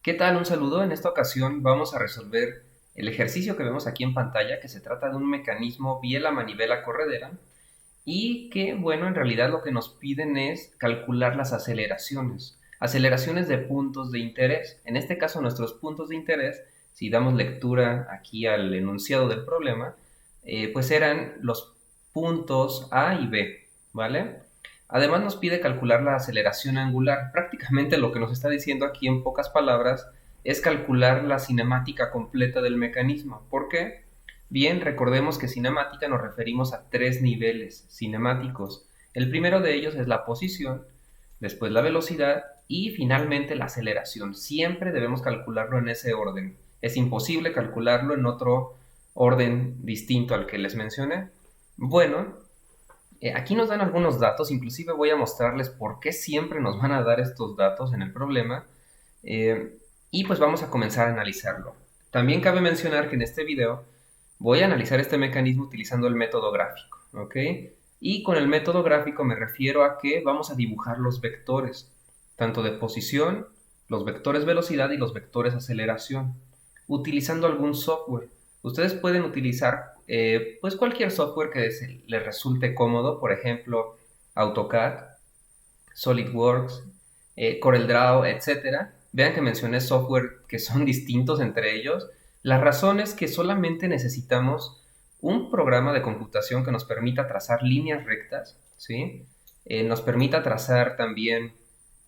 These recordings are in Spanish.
¿Qué tal? Un saludo. En esta ocasión vamos a resolver el ejercicio que vemos aquí en pantalla, que se trata de un mecanismo biela-manivela corredera y que, bueno, en realidad lo que nos piden es calcular las aceleraciones, aceleraciones de puntos de interés. En este caso, nuestros puntos de interés, si damos lectura aquí al enunciado del problema, pues eran los puntos A y B, ¿vale? Además nos pide calcular la aceleración angular. Prácticamente lo que nos está diciendo aquí en pocas palabras es calcular la cinemática completa del mecanismo. ¿Por qué? Bien, recordemos que cinemática nos referimos a tres niveles cinemáticos. El primero de ellos es la posición, después la velocidad y finalmente la aceleración. Siempre debemos calcularlo en ese orden. Es imposible calcularlo en otro orden distinto al que les mencioné. Bueno, aquí nos dan algunos datos, inclusive voy a mostrarles por qué siempre nos van a dar estos datos en el problema. eh, y pues vamos a comenzar a analizarlo. También cabe mencionar que en este video voy a analizar este mecanismo utilizando el método gráfico, ¿ok? Y con el método gráfico me refiero a que vamos a dibujar los vectores, tanto de posición, los vectores velocidad y los vectores aceleración, utilizando algún software. Ustedes pueden utilizar pues cualquier software que les resulte cómodo, por ejemplo, AutoCAD, SolidWorks, CorelDRAW, etcétera. Vean que mencioné software que son distintos entre ellos. La razón es que solamente necesitamos un programa de computación que nos permita trazar líneas rectas, ¿sí? Nos permita trazar también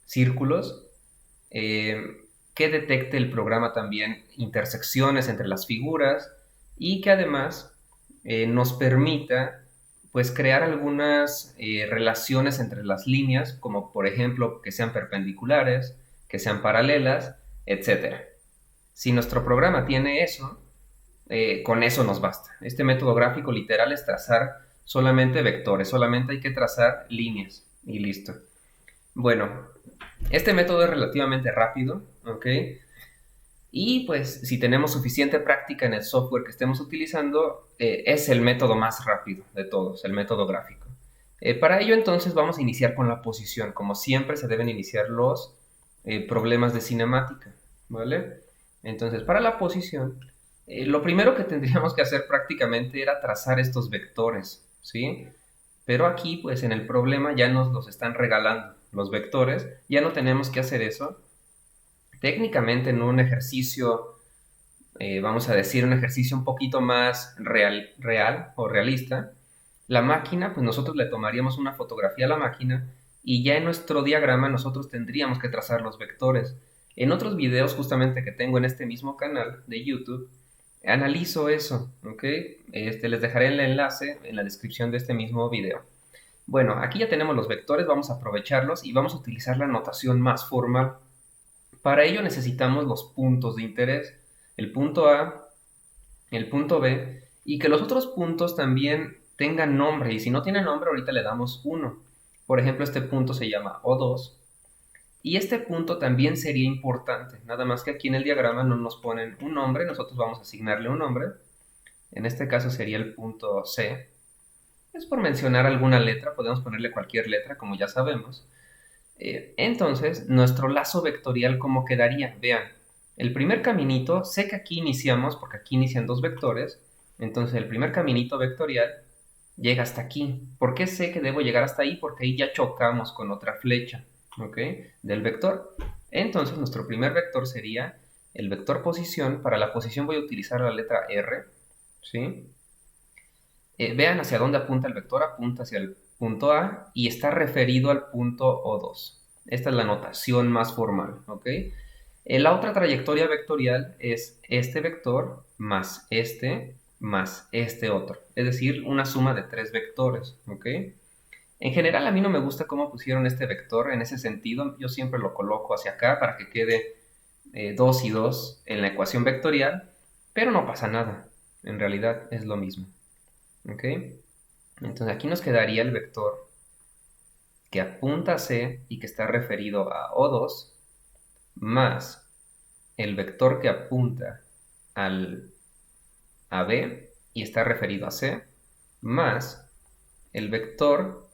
círculos, eh, que detecte el programa también intersecciones entre las figuras y que además nos permita pues crear algunas relaciones entre las líneas, como por ejemplo que sean perpendiculares, que sean paralelas, etcétera. Si nuestro programa tiene eso, con eso nos basta. Este método gráfico literal es trazar solamente vectores, solamente hay que trazar líneas y listo. Bueno, este método es relativamente rápido, ¿ok? Y pues si tenemos suficiente práctica en el software que estemos utilizando, es el método más rápido de todos, el método gráfico. Para ello entonces vamos a iniciar con la posición. Como siempre se deben iniciar los problemas de cinemática, ¿vale? Entonces para la posición, lo primero que tendríamos que hacer prácticamente era trazar estos vectores, ¿sí? Pero aquí pues en el problema ya nos los están regalando los vectores, ya no tenemos que hacer eso. Técnicamente en un ejercicio, vamos a decir un ejercicio un poquito más real o realista, la máquina, pues nosotros le tomaríamos una fotografía a la máquina y ya en nuestro diagrama nosotros tendríamos que trazar los vectores. En otros videos justamente que tengo en este mismo canal de YouTube, analizo eso, ¿ok? Les dejaré el enlace en la descripción de este mismo video. Bueno, aquí ya tenemos los vectores, vamos a aprovecharlos y vamos a utilizar la notación más formal. Para ello necesitamos los puntos de interés, el punto A, el punto B, y que los otros puntos también tengan nombre, y si no tiene nombre ahorita le damos 1. Por ejemplo, este punto se llama O2, y este punto también sería importante, nada más que aquí en el diagrama no nos ponen un nombre, nosotros vamos a asignarle un nombre, en este caso sería el punto C. Es por mencionar alguna letra, podemos ponerle cualquier letra, como ya sabemos. Entonces, nuestro lazo vectorial, ¿cómo quedaría? Vean, el primer caminito, sé que aquí iniciamos, porque aquí inician dos vectores, entonces el primer caminito vectorial llega hasta aquí. ¿Por qué sé que debo llegar hasta ahí? Porque ahí ya chocamos con otra flecha, ¿ok? Del vector. Entonces, nuestro primer vector sería el vector posición. Para la posición voy a utilizar la letra R, ¿sí? Vean hacia dónde apunta el vector, apunta hacia el punto A y está referido al punto O2. Esta es la notación más formal, ¿ok? La otra trayectoria vectorial es este vector más este otro, es decir, una suma de tres vectores, ¿ok? En general a mí no me gusta cómo pusieron este vector en ese sentido, yo siempre lo coloco hacia acá para que quede 2 y 2 en la ecuación vectorial, pero no pasa nada, en realidad es lo mismo. ¿Ok? Entonces aquí nos quedaría el vector que apunta a C y que está referido a O2 más el vector que apunta al, a B y está referido a C más el vector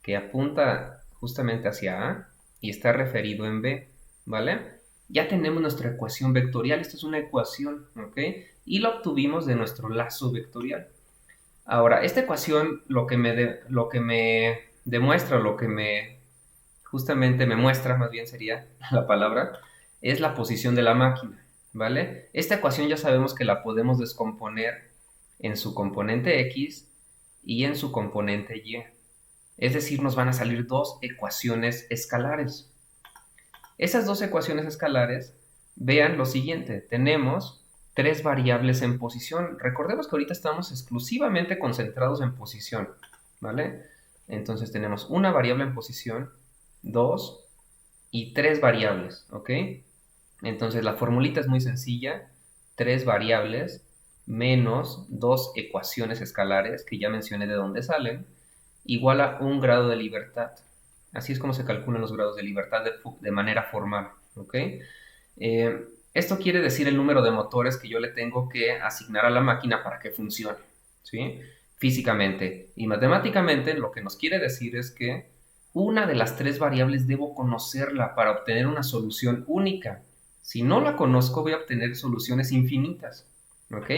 que apunta justamente hacia A y está referido en B, ¿vale? Ya tenemos nuestra ecuación vectorial, esta es una ecuación, ¿ok? Y la obtuvimos de nuestro lazo vectorial. Ahora, esta ecuación lo que me demuestra, lo que me justamente me muestra, más bien sería la palabra, es la posición de la máquina, ¿vale? Esta ecuación ya sabemos que la podemos descomponer en su componente X y en su componente Y. Es decir, nos van a salir dos ecuaciones escalares. Esas dos ecuaciones escalares, vean lo siguiente, tenemos tres variables en posición. Recordemos que ahorita estamos exclusivamente concentrados en posición, ¿vale? Entonces tenemos una variable en posición, dos y tres variables, ¿ok? Entonces la formulita es muy sencilla, tres variables menos dos ecuaciones escalares, que ya mencioné de dónde salen, igual a un grado de libertad. Así es como se calculan los grados de libertad de manera formal, ¿ok? Esto quiere decir el número de motores que yo le tengo que asignar a la máquina para que funcione, ¿sí? Físicamente. Y matemáticamente lo que nos quiere decir es que una de las tres variables debo conocerla para obtener una solución única. Si no la conozco, voy a obtener soluciones infinitas, ¿ok?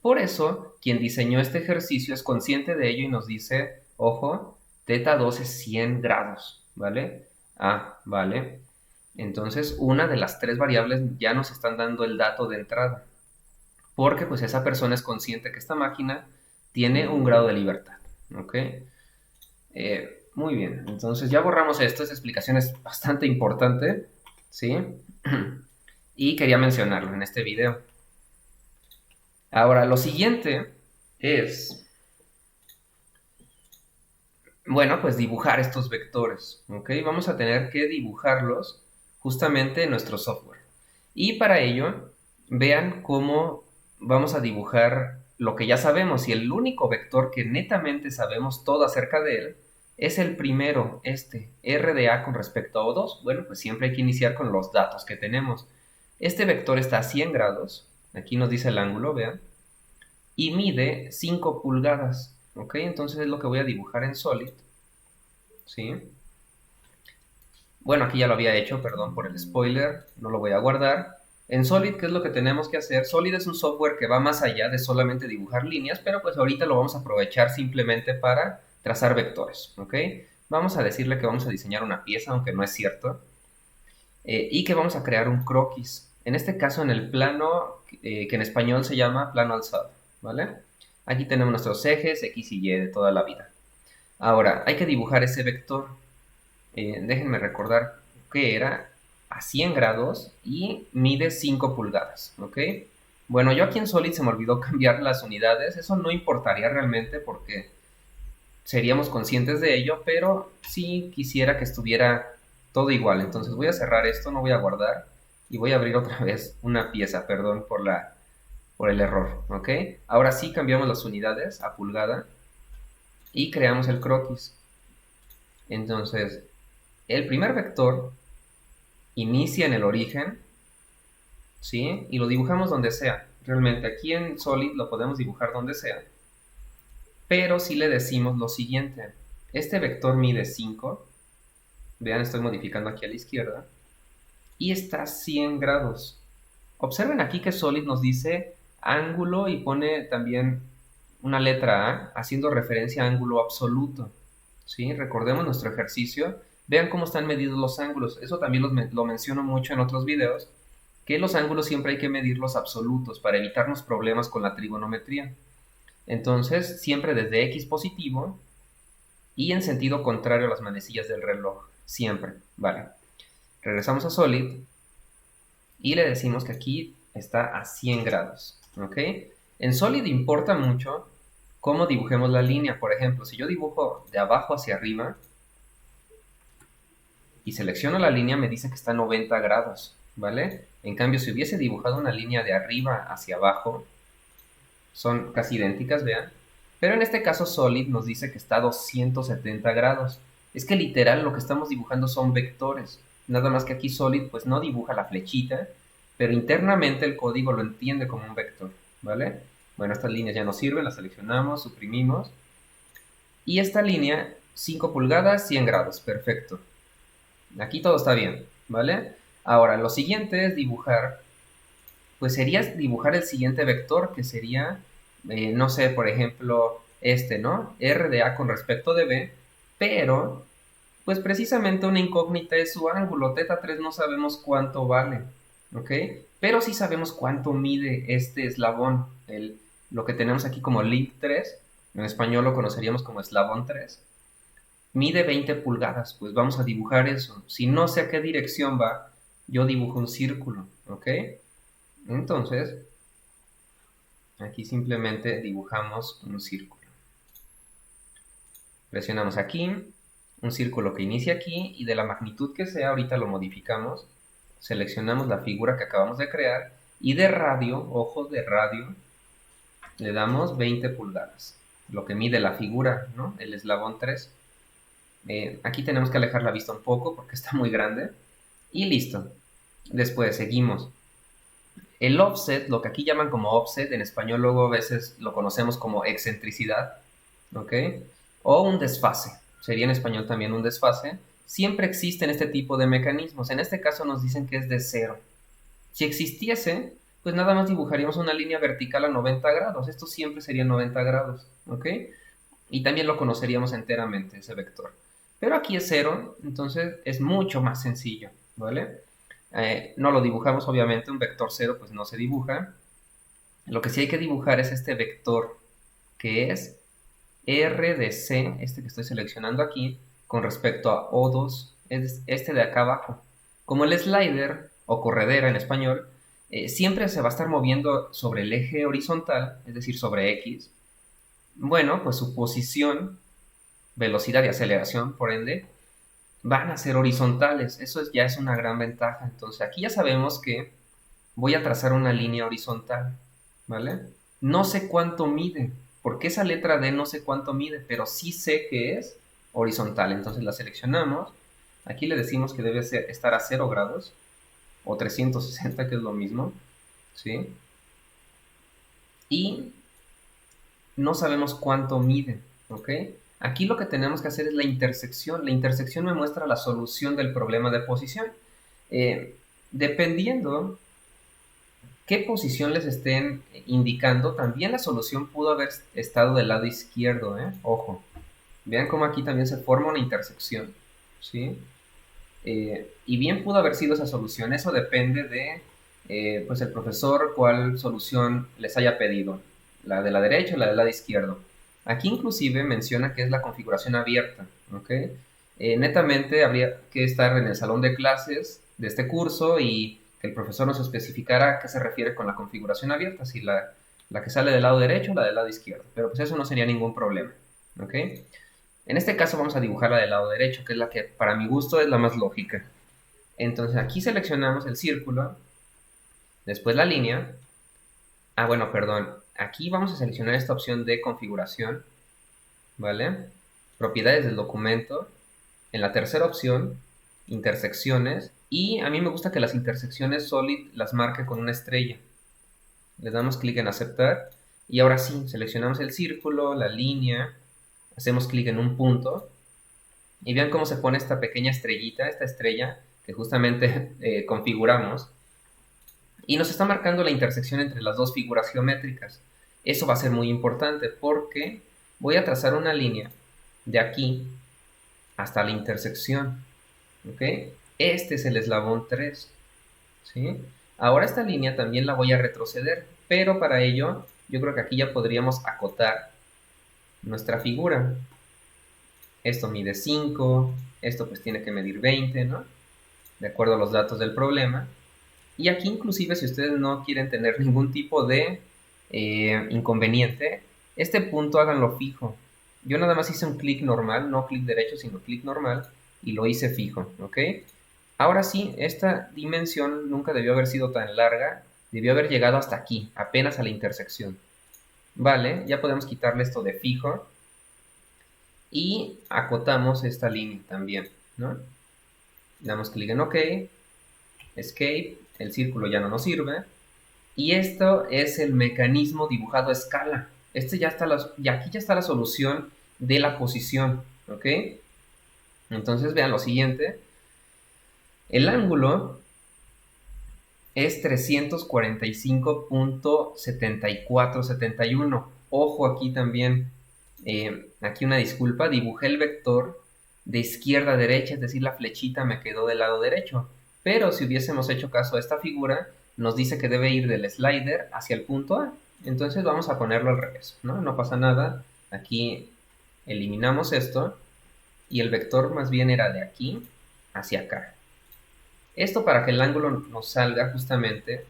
Por eso, quien diseñó este ejercicio es consciente de ello y nos dice, ojo, teta 2 es 100 grados, ¿vale? Ah, vale. Entonces, una de las tres variables ya nos están dando el dato de entrada, porque pues esa persona es consciente que esta máquina tiene un grado de libertad, ¿ok? Muy bien, entonces ya borramos esto, esta explicación es bastante importante, ¿sí? Y quería mencionarlo en este video. Ahora, lo siguiente es, bueno, pues dibujar estos vectores, ¿ok? Vamos a tener que dibujarlos justamente en nuestro software. Y para ello, vean cómo vamos a dibujar lo que ya sabemos y el único vector que netamente sabemos todo acerca de él es el primero, este, R de A con respecto a O2. Bueno, pues siempre hay que iniciar con los datos que tenemos. Este vector está a 100 grados, aquí nos dice el ángulo, vean, y mide 5 pulgadas, ¿ok? Entonces es lo que voy a dibujar en Solid, ¿sí? Bueno, aquí ya lo había hecho, perdón por el spoiler, no lo voy a guardar. En Solid, ¿qué es lo que tenemos que hacer? Solid es un software que va más allá de solamente dibujar líneas, pero pues ahorita lo vamos a aprovechar simplemente para trazar vectores, ¿ok? Vamos a decirle que vamos a diseñar una pieza, aunque no es cierto, y que vamos a crear un croquis. En este caso, en el plano, que en español se llama plano alzado, ¿vale? Aquí tenemos nuestros ejes X y Y de toda la vida. Ahora, hay que dibujar ese vector. Déjenme recordar que era a 100 grados y mide 5 pulgadas, ¿ok? Bueno, yo aquí en Solid se me olvidó cambiar las unidades, eso no importaría realmente porque seríamos conscientes de ello, pero sí quisiera que estuviera todo igual. Entonces voy a cerrar esto, no voy a guardar y voy a abrir otra vez una pieza, perdón por el error, ¿ok? Ahora sí cambiamos las unidades a pulgada y creamos el croquis. Entonces, el primer vector inicia en el origen, ¿sí? Y lo dibujamos donde sea. Realmente aquí en Solid lo podemos dibujar donde sea. Pero si le decimos lo siguiente. Este vector mide 5. Vean, estoy modificando aquí a la izquierda. Y está a 100 grados. Observen aquí que Solid nos dice ángulo y pone también una letra A haciendo referencia a ángulo absoluto, ¿sí? Recordemos nuestro ejercicio. Vean cómo están medidos los ángulos. Eso también lo menciono mucho en otros videos, que los ángulos siempre hay que medirlos absolutos para evitarnos problemas con la trigonometría. Entonces, siempre desde X positivo y en sentido contrario a las manecillas del reloj. Siempre. Vale. Regresamos a Solid y le decimos que aquí está a 100 grados. ¿Ok? En Solid importa mucho cómo dibujemos la línea. Por ejemplo, si yo dibujo de abajo hacia arriba y selecciono la línea, me dice que está a 90 grados, ¿vale? En cambio, si hubiese dibujado una línea de arriba hacia abajo, son casi idénticas, vean. Pero en este caso Solid nos dice que está a 270 grados. Es que literal lo que estamos dibujando son vectores. Nada más que aquí Solid pues no dibuja la flechita, pero internamente el código lo entiende como un vector, ¿vale? Bueno, estas líneas ya no sirven, las seleccionamos, suprimimos. Y esta línea, 5 pulgadas, 100 grados, perfecto. Aquí todo está bien, ¿vale? Ahora, lo siguiente es dibujar, pues sería dibujar el siguiente vector, que sería, no sé, por ejemplo, este, ¿no? R de A con respecto de B, pero, pues precisamente una incógnita es su ángulo. Teta 3 no sabemos cuánto vale, ¿ok? Pero sí sabemos cuánto mide este eslabón, lo que tenemos aquí como link 3, en español lo conoceríamos como eslabón 3, mide 20 pulgadas, pues vamos a dibujar eso. Si no sé a qué dirección va, yo dibujo un círculo, ¿ok? Entonces, aquí simplemente dibujamos un círculo. Presionamos aquí, un círculo que inicia aquí y de la magnitud que sea, ahorita lo modificamos. Seleccionamos la figura que acabamos de crear y de radio, ojo, de radio, le damos 20 pulgadas. Lo que mide la figura, ¿no? El eslabón 3. Aquí tenemos que alejar la vista un poco porque está muy grande. Y listo. Después seguimos. El offset, lo que aquí llaman como offset, en español luego a veces lo conocemos como excentricidad, ¿ok? O un desfase, sería en español también un desfase. Siempre existen este tipo de mecanismos. En este caso nos dicen que es de cero. Si existiese, pues nada más dibujaríamos una línea vertical a 90 grados. Esto siempre sería 90 grados, ¿ok? Y también lo conoceríamos enteramente, ese vector. Pero aquí es cero, entonces es mucho más sencillo, ¿vale? No lo dibujamos, obviamente, un vector cero pues no se dibuja. Lo que sí hay que dibujar es este vector, que es R de C, este que estoy seleccionando aquí, con respecto a O2, es este de acá abajo. Como el slider, o corredera en español, siempre se va a estar moviendo sobre el eje horizontal, es decir, sobre X. Bueno, pues su posición, velocidad y aceleración, por ende, van a ser horizontales. Eso ya es una gran ventaja. Entonces aquí ya sabemos que voy a trazar una línea horizontal, ¿vale? No sé cuánto mide, porque esa letra D no sé cuánto mide, pero sí sé que es horizontal. Entonces la seleccionamos. Aquí le decimos que debe estar a 0 grados o 360, que es lo mismo, ¿sí? Y no sabemos cuánto mide, ¿ok? Aquí lo que tenemos que hacer es la intersección. La intersección me muestra la solución del problema de posición. Eh, Dependiendo qué posición les estén indicando, también la solución pudo haber estado del lado izquierdo, ¿eh? Ojo. Vean cómo aquí también se forma una intersección, ¿sí? Y bien pudo haber sido esa solución. Eso depende de, pues, el profesor cuál solución les haya pedido. La de la derecha o la del lado izquierdo. Aquí inclusive menciona que es la configuración abierta, ¿ok? Netamente habría que estar en el salón de clases de este curso y que el profesor nos especificara a qué se refiere con la configuración abierta, si la que sale del lado derecho o la del lado izquierdo. Pero pues eso no sería ningún problema, ¿ok? En este caso vamos a dibujar la del lado derecho, que es la que para mi gusto es la más lógica. Entonces aquí seleccionamos el círculo, después la línea. Ah, bueno, perdón. Aquí vamos a seleccionar esta opción de configuración, ¿vale? Propiedades del documento. En la tercera opción, intersecciones. Y a mí me gusta que las intersecciones Solid las marque con una estrella. Le damos clic en aceptar. Y ahora sí, seleccionamos el círculo, la línea. Hacemos clic en un punto. Y vean cómo se pone esta pequeña estrellita, esta estrella que justamente configuramos. Y nos está marcando la intersección entre las dos figuras geométricas. Eso va a ser muy importante porque voy a trazar una línea de aquí hasta la intersección. ¿Ok? Este es el eslabón 3. ¿Sí? Ahora esta línea también la voy a retroceder, pero para ello yo creo que aquí ya podríamos acotar nuestra figura. Esto mide 5, esto pues tiene que medir 20, ¿no? De acuerdo a los datos del problema. Y aquí inclusive si ustedes no quieren tener ningún tipo de inconveniente, este punto háganlo fijo. Yo nada más hice un clic normal, no clic derecho, sino clic normal, y lo hice fijo, ¿ok? Ahora sí, esta dimensión nunca debió haber sido tan larga, debió haber llegado hasta aquí, apenas a la intersección. Vale, ya podemos quitarle esto de fijo y acotamos esta línea también, ¿no? Damos clic en OK, Escape, el círculo ya no nos sirve. Y esto es el mecanismo dibujado a escala. Este ya está y aquí ya está la solución de la posición, ¿ok? Entonces vean lo siguiente. El ángulo es 345.7471. Ojo aquí también, aquí una disculpa, dibujé el vector de izquierda a derecha, es decir, la flechita me quedó del lado derecho. Pero si hubiésemos hecho caso a esta figura, nos dice que debe ir del slider hacia el punto A. Entonces vamos a ponerlo al revés, ¿no? No pasa nada. Aquí eliminamos esto y el vector más bien era de aquí hacia acá. Esto para que el ángulo nos salga justamente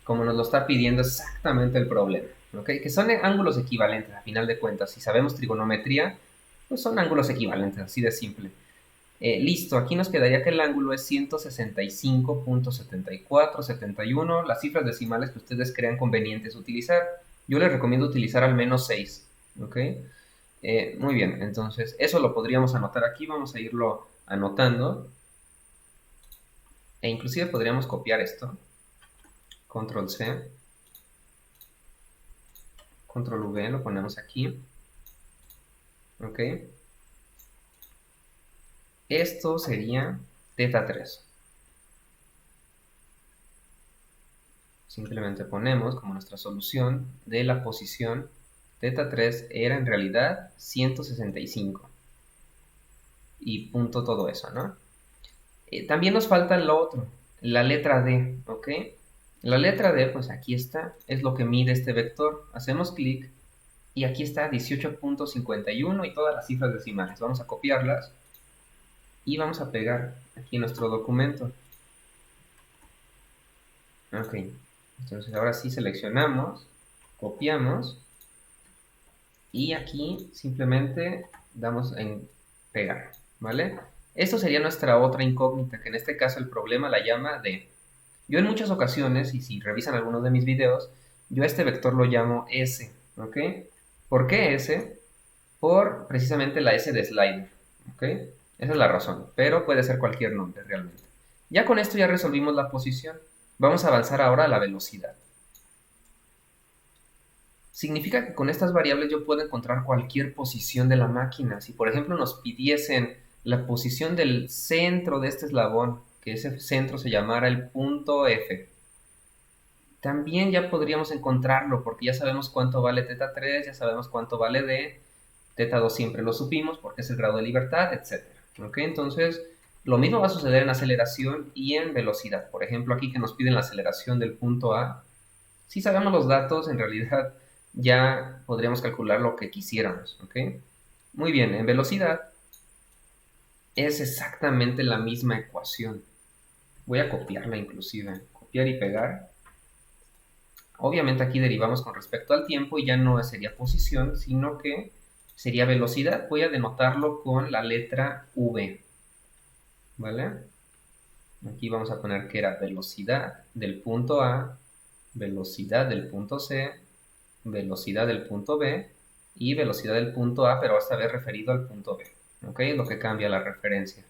como nos lo está pidiendo exactamente el problema, ¿ok? Que son ángulos equivalentes a final de cuentas. Si sabemos trigonometría, pues son ángulos equivalentes, así de simple. Listo, aquí nos quedaría que el ángulo es 165.7471, las cifras decimales que ustedes crean convenientes utilizar. Yo les recomiendo utilizar al menos 6, ¿ok? Muy bien, entonces eso lo podríamos anotar aquí, vamos a irlo anotando. E inclusive podríamos copiar esto. Control C. Control V, lo ponemos aquí. ¿Ok? Esto sería teta 3. Simplemente ponemos como nuestra solución de la posición teta 3 era en realidad 165. Y punto todo eso, ¿no? También nos falta lo otro, la letra D, ¿ok? La letra D, pues aquí está, es lo que mide este vector. Hacemos clic y aquí está 18.51 y todas las cifras decimales. Vamos a copiarlas y vamos a pegar aquí nuestro documento. Ok, entonces ahora sí seleccionamos, copiamos y aquí simplemente damos en pegar, ¿vale? Esto sería nuestra otra incógnita, que en este caso el problema la llama D. Yo en muchas ocasiones, y si revisan algunos de mis videos, yo a este vector lo llamo S, ¿ok? ¿Por qué S? Por precisamente la S de slider, ¿ok? Esa es la razón, pero puede ser cualquier nombre realmente. Ya con esto ya resolvimos la posición. Vamos a avanzar ahora a la velocidad. Significa que con estas variables yo puedo encontrar cualquier posición de la máquina. Si por ejemplo nos pidiesen la posición del centro de este eslabón, que ese centro se llamara el punto F, también ya podríamos encontrarlo porque ya sabemos cuánto vale teta 3, ya sabemos cuánto vale D, teta 2 siempre lo supimos porque es el grado de libertad, etc. ¿Ok? Entonces, lo mismo va a suceder en aceleración y en velocidad. Por ejemplo, aquí que nos piden la aceleración del punto A, si sabemos los datos, en realidad ya podríamos calcular lo que quisiéramos. ¿Ok? Muy bien, en velocidad es exactamente la misma ecuación. Voy a copiarla inclusive, copiar y pegar. Obviamente aquí derivamos con respecto al tiempo y ya no sería posición, sino que sería velocidad. Voy a denotarlo con la letra V, ¿vale? Aquí vamos a poner que era velocidad del punto A, velocidad del punto C, velocidad del punto B y velocidad del punto A, pero esta vez referido al punto B, ¿ok? Es lo que cambia la referencia.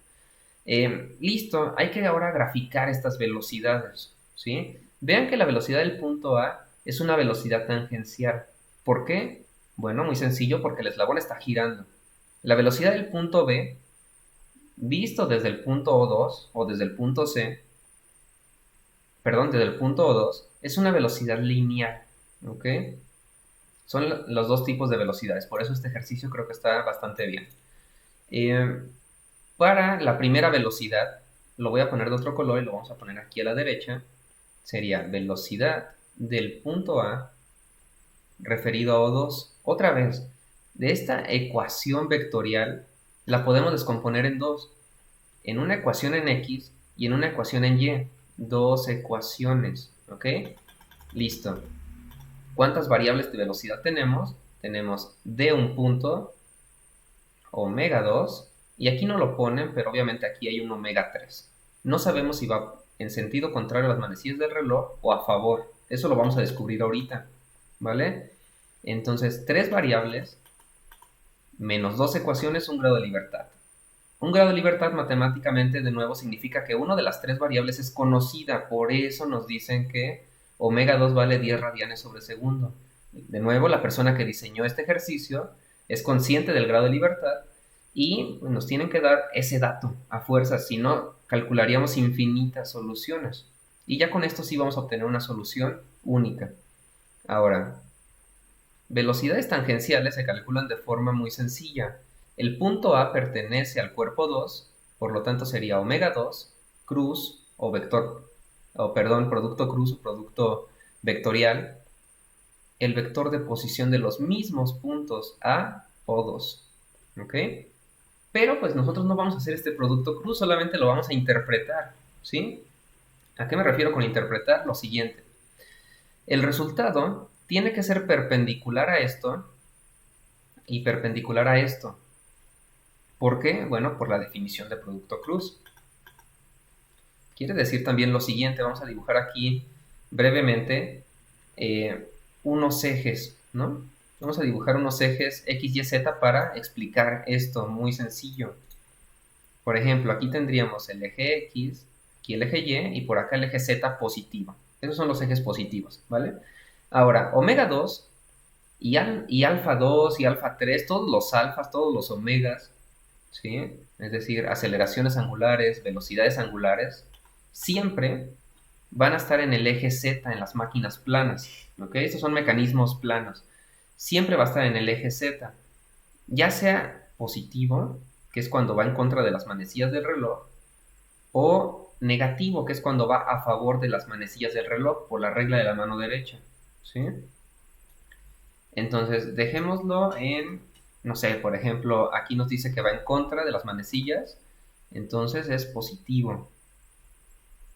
Listo, hay que ahora graficar estas velocidades, ¿sí? Vean que la velocidad del punto A es una velocidad tangencial. ¿Por qué? Bueno, muy sencillo, porque el eslabón está girando. La velocidad del punto B, visto desde el punto O2 o desde el punto C, perdón, desde el punto O2, es una velocidad lineal, ¿ok? Son los dos tipos de velocidades, por eso este ejercicio creo que está bastante bien. Para la primera velocidad, lo voy a poner de otro color y lo vamos a poner aquí a la derecha. Sería velocidad del punto A referido a O2. Otra vez, de esta ecuación vectorial la podemos descomponer en dos. En una ecuación en X y en una ecuación en Y. Dos ecuaciones, ¿ok? Listo. ¿Cuántas variables de velocidad tenemos? Tenemos de un punto, omega 2, y aquí no lo ponen, pero obviamente aquí hay un omega 3. No sabemos si va en sentido contrario a las manecillas del reloj o a favor. Eso lo vamos a descubrir ahorita, ¿vale? Entonces, tres variables menos dos ecuaciones, un grado de libertad. Un grado de libertad matemáticamente, de nuevo, significa que una de las tres variables es conocida. Por eso nos dicen que omega 2 vale 10 radianes sobre segundo. De nuevo, la persona que diseñó este ejercicio es consciente del grado de libertad y nos tienen que dar ese dato a fuerza, si no, calcularíamos infinitas soluciones. Y ya con esto sí vamos a obtener una solución única. Ahora, velocidades tangenciales se calculan de forma muy sencilla. El punto A pertenece al cuerpo 2, por lo tanto sería omega 2, cruz o vector, o perdón, producto cruz o producto vectorial, el vector de posición de los mismos puntos A o 2. ¿Ok? Pero pues nosotros no vamos a hacer este producto cruz, solamente lo vamos a interpretar. ¿Sí? ¿A qué me refiero con interpretar? Lo siguiente. El resultado tiene que ser perpendicular a esto y perpendicular a esto. ¿Por qué? Bueno, por la definición de producto cruz. Quiere decir también lo siguiente, vamos a dibujar aquí brevemente unos ejes, ¿no? Vamos a dibujar unos ejes X, Y, Z para explicar esto muy sencillo. Por ejemplo, aquí tendríamos el eje X, aquí el eje Y y por acá el eje Z positivo. Esos son los ejes positivos, ¿vale? Ahora, omega 2 y alfa 2 y alfa 3, todos los alfas, todos los omegas, ¿sí? Es decir, aceleraciones angulares, velocidades angulares, siempre van a estar en el eje Z en las máquinas planas, ¿ok? Estos son mecanismos planos. Siempre va a estar en el eje Z, ya sea positivo, que es cuando va en contra de las manecillas del reloj, o negativo, que es cuando va a favor de las manecillas del reloj por la regla de la mano derecha, ¿sí? Entonces, dejémoslo en, no sé, por ejemplo, aquí nos dice que va en contra de las manecillas, entonces es positivo,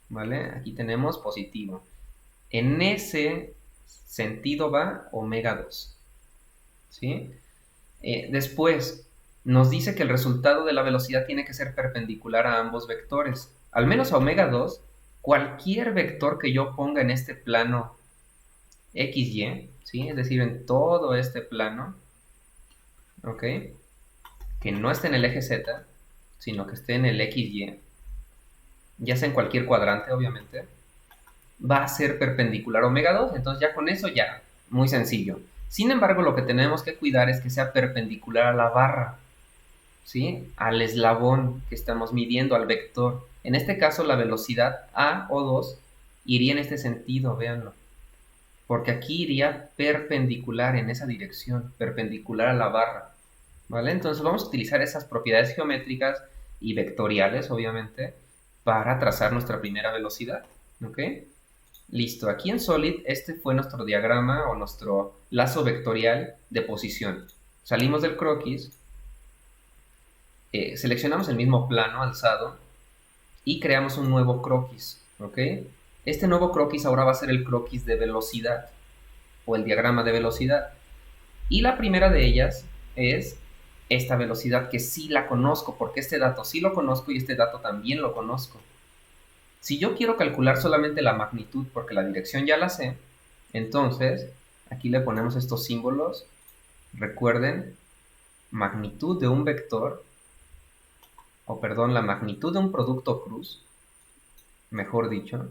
¿vale? Aquí tenemos positivo. En ese sentido va omega 2, ¿sí? Después, nos dice que el resultado de la velocidad tiene que ser perpendicular a ambos vectores. Al menos a omega 2, cualquier vector que yo ponga en este plano XY, ¿sí? Es decir, en todo este plano, ¿ok? Que no esté en el eje Z, sino que esté en el XY, ya sea en cualquier cuadrante, obviamente, va a ser perpendicular a omega 2, entonces ya con eso ya, muy sencillo. Sin embargo, lo que tenemos que cuidar es que sea perpendicular a la barra, ¿sí? Al eslabón que estamos midiendo, al vector. En este caso, la velocidad A o 2 iría en este sentido, véanlo. Porque aquí iría perpendicular en esa dirección, perpendicular a la barra, ¿vale? Entonces vamos a utilizar esas propiedades geométricas y vectoriales, obviamente, para trazar nuestra primera velocidad, ¿ok? Listo, aquí en Solid este fue nuestro diagrama o nuestro lazo vectorial de posición. Salimos del croquis, seleccionamos el mismo plano alzado y creamos un nuevo croquis, ¿ok? Este nuevo croquis ahora va a ser el croquis de velocidad o el diagrama de velocidad. Y la primera de ellas es esta velocidad que sí la conozco, porque este dato sí lo conozco y este dato también lo conozco. Si yo quiero calcular solamente la magnitud, porque la dirección ya la sé, entonces aquí le ponemos estos símbolos. Recuerden, magnitud de un vector, o perdón, la magnitud de un producto cruz, mejor dicho,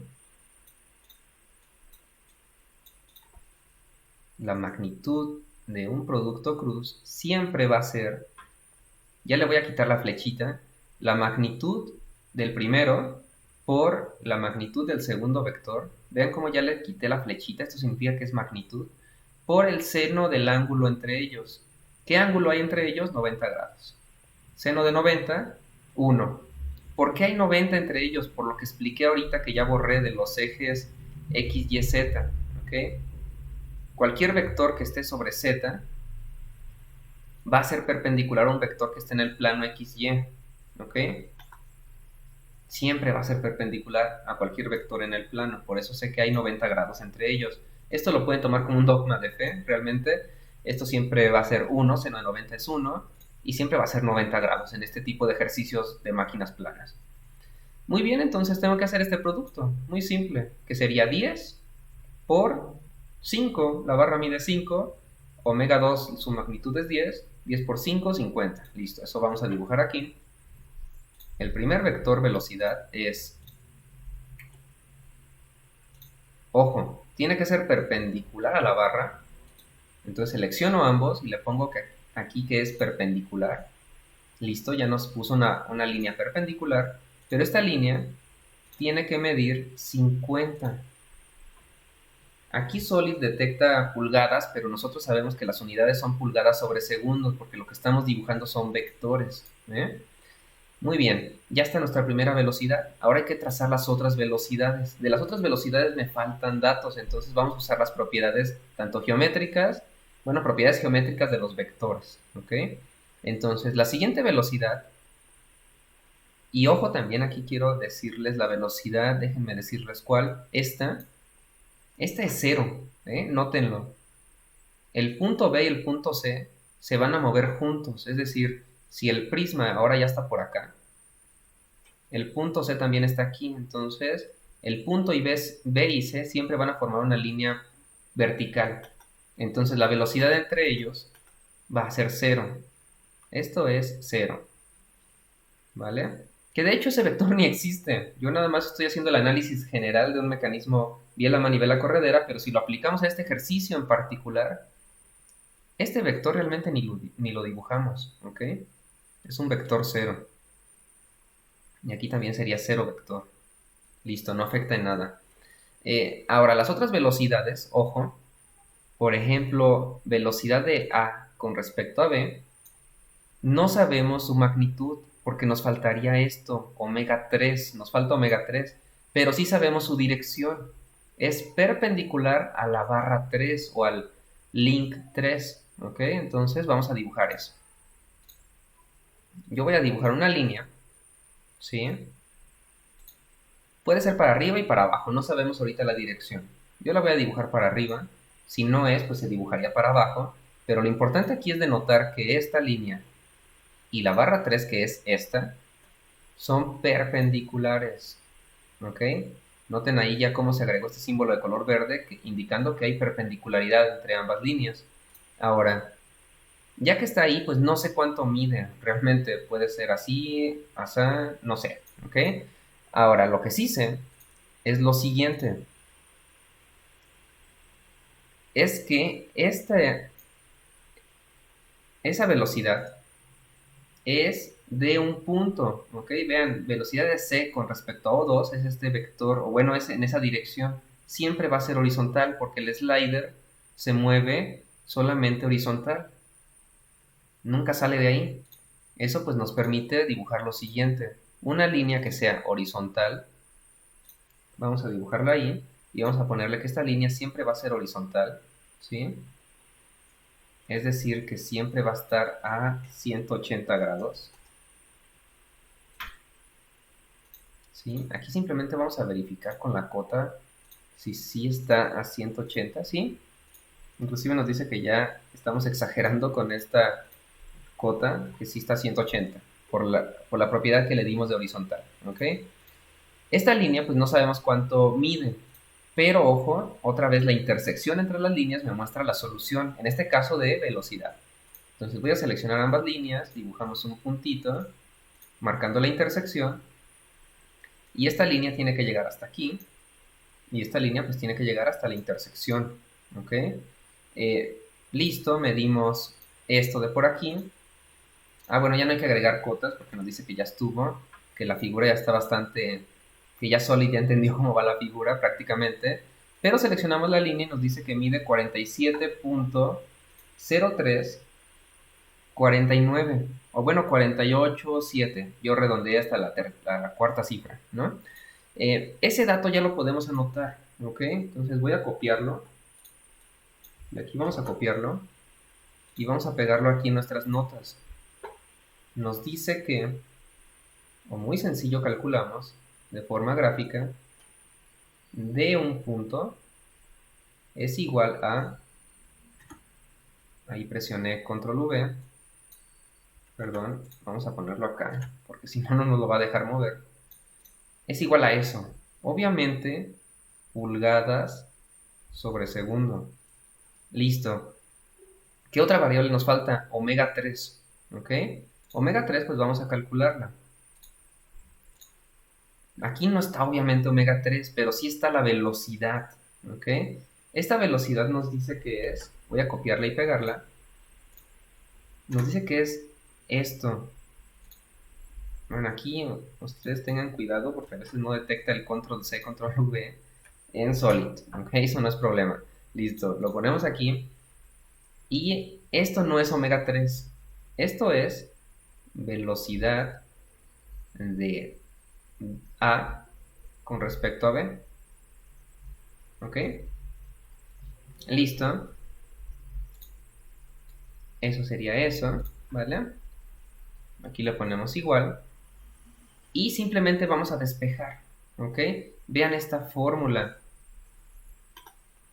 la magnitud de un producto cruz siempre va a ser, ya le voy a quitar la flechita, la magnitud del primero por la magnitud del segundo vector. Vean cómo ya le quité la flechita, esto significa que es magnitud, por el seno del ángulo entre ellos. ¿Qué ángulo hay entre ellos? 90 grados. Seno de 90, 1. ¿Por qué hay 90 entre ellos? Por lo que expliqué ahorita que ya borré de los ejes X, Y, Z. ¿Ok? Cualquier vector que esté sobre Z va a ser perpendicular a un vector que esté en el plano XY. ¿Ok? Siempre va a ser perpendicular a cualquier vector en el plano. Por eso sé que hay 90 grados entre ellos. Esto lo pueden tomar como un dogma de fe, realmente. Esto siempre va a ser 1, seno de 90 es 1, y siempre va a ser 90 grados en este tipo de ejercicios de máquinas planas. Muy bien, entonces tengo que hacer este producto, muy simple, que sería 10 por 5, la barra mide 5, omega 2 su magnitud es 10, 10 por 5, 50. Listo, eso vamos a dibujar aquí. El primer vector velocidad es, ojo, tiene que ser perpendicular a la barra. Entonces selecciono ambos y le pongo que aquí que es perpendicular. Listo, ya nos puso una línea perpendicular, pero esta línea tiene que medir 50. Aquí Solid detecta pulgadas, pero nosotros sabemos que las unidades son pulgadas sobre segundos, porque lo que estamos dibujando son vectores. Muy bien, ya está nuestra primera velocidad. Ahora hay que trazar las otras velocidades. De las otras velocidades me faltan datos, entonces vamos a usar las propiedades tanto geométricas, bueno, propiedades geométricas de los vectores, ¿ok? Entonces, la siguiente velocidad, y ojo también aquí quiero decirles la velocidad, déjenme decirles cuál, esta es 0, nótenlo. El punto B y el punto C se van a mover juntos, es decir, si el prisma ahora ya está por acá, el punto C también está aquí, entonces el punto B y C siempre van a formar una línea vertical. Entonces la velocidad entre ellos va a ser 0. Esto es 0, ¿vale? Que de hecho ese vector ni existe. Yo nada más estoy haciendo el análisis general de un mecanismo biela-manivela corredera, pero si lo aplicamos a este ejercicio en particular, este vector realmente ni lo dibujamos, ¿ok? Es un vector 0. Y aquí también sería 0 vector. Listo, no afecta en nada. Ahora, las otras velocidades, ojo, por ejemplo, velocidad de A con respecto a B, no sabemos su magnitud porque nos faltaría esto, omega 3, nos falta omega 3, pero sí sabemos su dirección. Es perpendicular a la barra 3 o al link 3, ¿ok? Entonces vamos a dibujar eso. Yo voy a dibujar una línea, ¿sí? Puede ser para arriba y para abajo, no sabemos ahorita la dirección. Yo la voy a dibujar para arriba, si no es, pues se dibujaría para abajo, pero lo importante aquí es de notar que esta línea y la barra 3, que es esta, son perpendiculares, ¿ok? Noten ahí ya cómo se agregó este símbolo de color verde, indicando que hay perpendicularidad entre ambas líneas. Ahora, ya que está ahí, pues no sé cuánto mide, realmente puede ser así, asá, no sé, ¿ok? Ahora, lo que sí sé es lo siguiente, es que esa velocidad es de un punto, ¿ok? Vean, velocidad de c con respecto a O2 es este vector, o bueno, es en esa dirección. Siempre va a ser horizontal porque el slider se mueve solamente horizontal. Nunca sale de ahí. Eso pues nos permite dibujar lo siguiente. Una línea que sea horizontal. Vamos a dibujarla ahí. Y vamos a ponerle que esta línea siempre va a ser horizontal, ¿sí? Es decir, que siempre va a estar a 180 grados. ¿Sí? Aquí simplemente vamos a verificar con la cota si sí está a 180, ¿sí? Inclusive nos dice que ya estamos exagerando con esta cota, que sí está a 180, por la propiedad que le dimos de horizontal, ¿ok? Esta línea, pues no sabemos cuánto mide, pero ojo, otra vez la intersección entre las líneas me muestra la solución, en este caso de velocidad. Entonces voy a seleccionar ambas líneas, dibujamos un puntito, marcando la intersección, y esta línea tiene que llegar hasta aquí, y esta línea pues tiene que llegar hasta la intersección, ¿ok? Listo, medimos esto de por aquí. Ah, bueno, ya no hay que agregar cotas porque nos dice que ya estuvo, que la figura ya está bastante, que ya Solid ya entendió cómo va la figura prácticamente, pero seleccionamos la línea y nos dice que mide 47.0349, o bueno, 48.7, yo redondeé hasta la cuarta cifra, ¿no? Ese dato ya lo podemos anotar, ¿ok? Entonces voy a copiarlo, de aquí vamos a copiarlo, y vamos a pegarlo aquí en nuestras notas. Nos dice que, o muy sencillo calculamos, de forma gráfica, de un punto es igual a, ahí presioné control V, perdón, vamos a ponerlo acá, porque si no, no nos lo va a dejar mover, es igual a eso, obviamente, pulgadas sobre segundo. Listo. ¿Qué otra variable nos falta? Omega 3, ¿ok? Omega 3, pues vamos a calcularla. Aquí no está obviamente omega 3, pero sí está la velocidad, ¿ok? Esta velocidad nos dice que es, voy a copiarla y pegarla, nos dice que es esto, Bueno, aquí ustedes tengan cuidado porque a veces no detecta el control C, control V en Solid, ¿ok? Eso no es problema. Listo, lo ponemos aquí. Y esto no es omega 3, esto es velocidad de A con respecto a B, ¿ok? Listo, eso sería eso, ¿vale? Aquí le ponemos igual. Y simplemente vamos a despejar, ¿ok? Vean esta fórmula.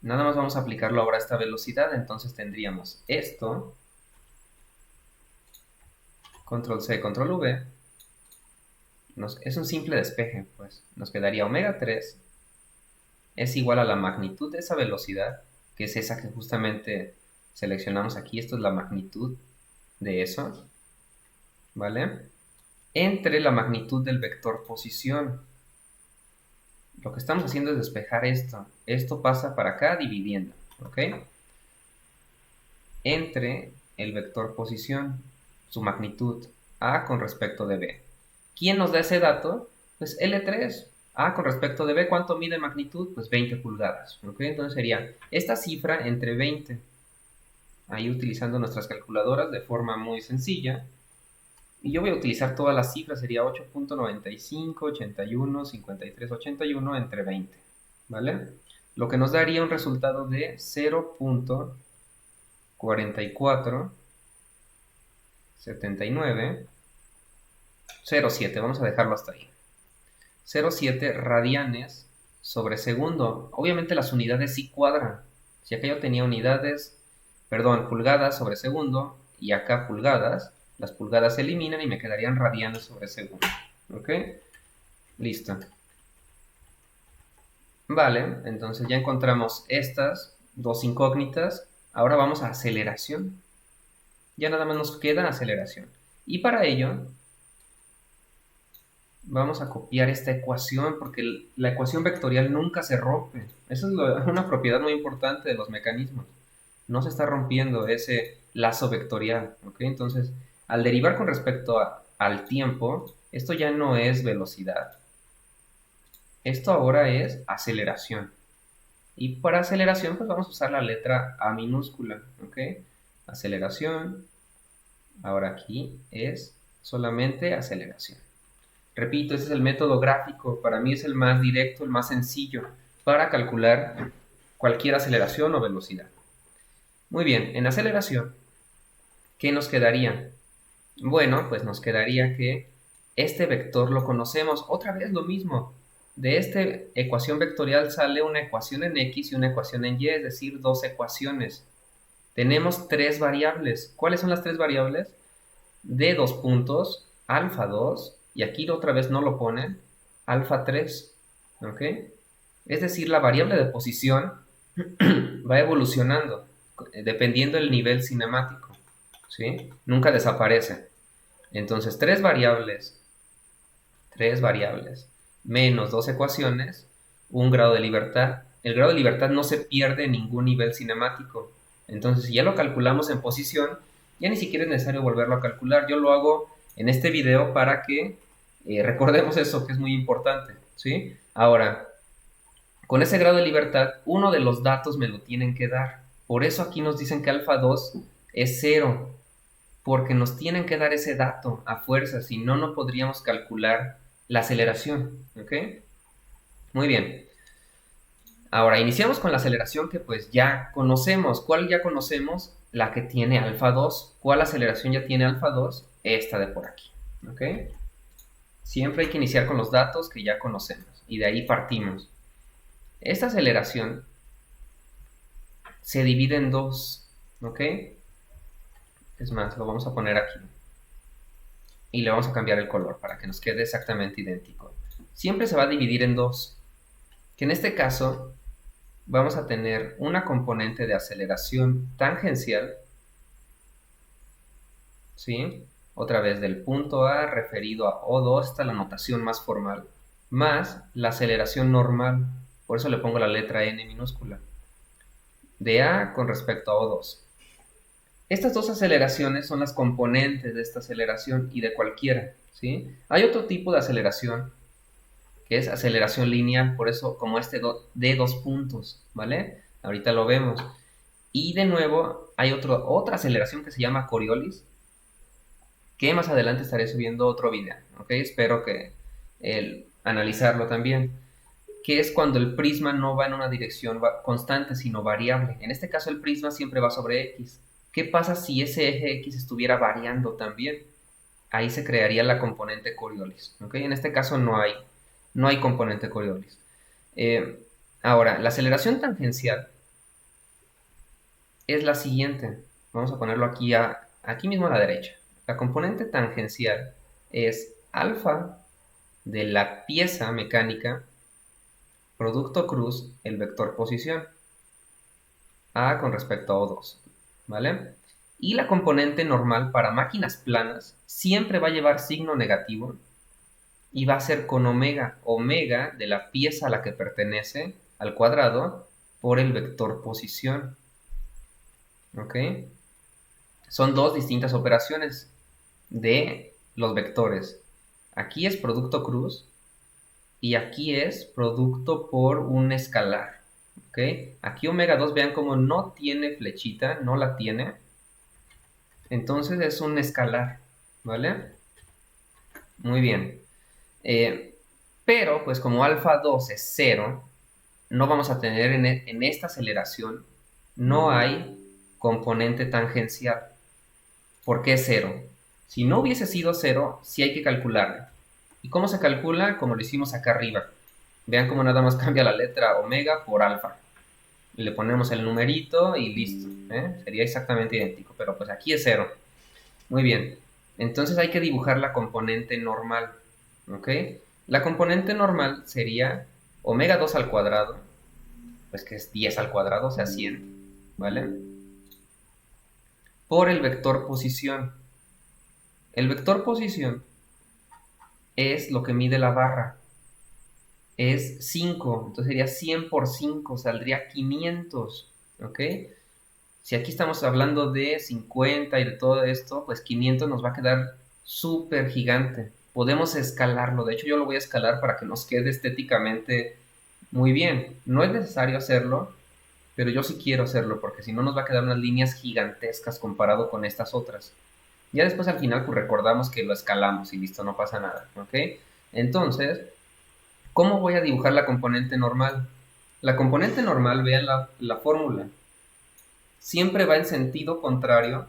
Nada más vamos a aplicarlo ahora a esta velocidad, entonces tendríamos esto, control C, control V, es un simple despeje, pues. Nos quedaría omega 3 es igual a la magnitud de esa velocidad, que es esa que justamente seleccionamos aquí. Esto es la magnitud de eso, ¿vale? Entre la magnitud del vector posición. Lo que estamos haciendo es despejar esto. Esto pasa para acá dividiendo, ¿ok? Entre el vector posición, su magnitud, A con respecto de B. ¿Quién nos da ese dato? Pues L3. A con respecto de B, ¿cuánto mide magnitud? Pues 20 pulgadas, ¿ok? Entonces sería esta cifra entre 20. Ahí utilizando nuestras calculadoras de forma muy sencilla. Y yo voy a utilizar todas las cifras, sería 8.95, 81, 53, 81 entre 20, ¿vale? Lo que nos daría un resultado de 0.44, 79, 0.7, vamos a dejarlo hasta ahí. 0.7 radianes sobre segundo. Obviamente las unidades sí cuadran. Si acá yo tenía pulgadas sobre segundo, y acá pulgadas, las pulgadas se eliminan y me quedarían radianes sobre segundo. ¿Ok? Listo. Vale, entonces ya encontramos estas dos incógnitas. Ahora vamos a aceleración. Ya nada más nos queda aceleración. Y para ello, vamos a copiar esta ecuación porque la ecuación vectorial nunca se rompe. Esa es una propiedad muy importante de los mecanismos. No se está rompiendo ese lazo vectorial, ¿ok? Entonces, al derivar con respecto al tiempo, esto ya no es velocidad. Esto ahora es aceleración. Y para aceleración, pues vamos a usar la letra A minúscula, ¿ok? Aceleración. Ahora aquí es solamente aceleración. Repito, ese es el método gráfico. Para mí es el más directo, el más sencillo para calcular cualquier aceleración o velocidad. Muy bien, en aceleración, ¿qué nos quedaría? Bueno, pues nos quedaría que este vector lo conocemos. Otra vez lo mismo. De esta ecuación vectorial sale una ecuación en X y una ecuación en Y, es decir, dos ecuaciones. Tenemos tres variables. ¿Cuáles son las tres variables? De dos puntos, alfa 2, y aquí otra vez no lo ponen, alfa 3, ¿ok? Es decir, la variable de posición va evolucionando dependiendo del nivel cinemático, ¿sí? Nunca desaparece. Entonces, tres variables, menos dos ecuaciones, un grado de libertad. El grado de libertad no se pierde en ningún nivel cinemático. Entonces, si ya lo calculamos en posición, ya ni siquiera es necesario volverlo a calcular. Yo lo hago en este video para que recordemos eso, que es muy importante, ¿sí? Ahora, con ese grado de libertad, uno de los datos me lo tienen que dar. Por eso aquí nos dicen que alfa 2 es 0, porque nos tienen que dar ese dato a fuerza, si no, no podríamos calcular la aceleración, ¿ok? Muy bien. Ahora, iniciamos con la aceleración que pues ya conocemos. ¿Cuál ya conocemos? La que tiene alfa 2. ¿Cuál aceleración ya tiene alfa 2? Esta de por aquí, ¿ok? Siempre hay que iniciar con los datos que ya conocemos y de ahí partimos. Esta aceleración se divide en dos, ¿ok? Es más, lo vamos a poner aquí. Y le vamos a cambiar el color para que nos quede exactamente idéntico. Siempre se va a dividir en dos, que en este caso vamos a tener una componente de aceleración tangencial, ¿sí? Otra vez del punto A referido a O2, esta es la notación más formal, más la aceleración normal, por eso le pongo la letra N minúscula, de A con respecto a O2. Estas dos aceleraciones son las componentes de esta aceleración y de cualquiera, ¿sí? Hay otro tipo de aceleración, que es aceleración lineal, por eso como de dos puntos, ¿vale? Ahorita lo vemos. Y de nuevo, hay otra aceleración que se llama Coriolis, que más adelante estaré subiendo otro video, ¿ok? Espero que analizarlo también, que es cuando el prisma no va en una dirección constante, sino variable. En este caso el prisma siempre va sobre X. ¿Qué pasa si ese eje X estuviera variando también? Ahí se crearía la componente Coriolis, ¿ok? En este caso no hay componente Coriolis. Ahora, la aceleración tangencial es la siguiente. Vamos a ponerlo aquí mismo a la derecha. La componente tangencial es alfa de la pieza mecánica, producto cruz, el vector posición, A con respecto a O2, ¿vale? Y la componente normal para máquinas planas siempre va a llevar signo negativo y va a ser con omega de la pieza a la que pertenece al cuadrado por el vector posición, ¿ok? Son dos distintas operaciones de los vectores. Aquí es producto cruz y aquí es producto por un escalar, ¿ok? Aquí omega 2, vean cómo no tiene flechita, no la tiene, entonces es un escalar, ¿vale? Muy bien. Pero, pues como alfa 2 es 0, no vamos a tener en esta aceleración, no hay componente tangencial. ¿Por qué 0? Si no hubiese sido 0, sí hay que calcularlo. ¿Y cómo se calcula? Como lo hicimos acá arriba. Vean cómo nada más cambia la letra omega por alfa. Le ponemos el numerito y listo, ¿eh? Sería exactamente idéntico, pero pues aquí es 0. Muy bien. Entonces hay que dibujar la componente normal, ¿ok? La componente normal sería omega 2 al cuadrado, pues que es 10 al cuadrado, o sea 100, ¿vale? Por el vector posición. El vector posición es lo que mide la barra. Es 5, entonces sería 100 por 5, saldría 500, ¿ok? Si aquí estamos hablando de 50 y de todo esto, pues 500 nos va a quedar súper gigante. Podemos escalarlo, de hecho yo lo voy a escalar para que nos quede estéticamente muy bien. No es necesario hacerlo, pero yo sí quiero hacerlo porque si no nos va a quedar unas líneas gigantescas comparado con estas otras. Ya después al final pues recordamos que lo escalamos y listo, no pasa nada, ¿ok? Entonces, ¿cómo voy a dibujar la componente normal? La componente normal, vean la fórmula, siempre va en sentido contrario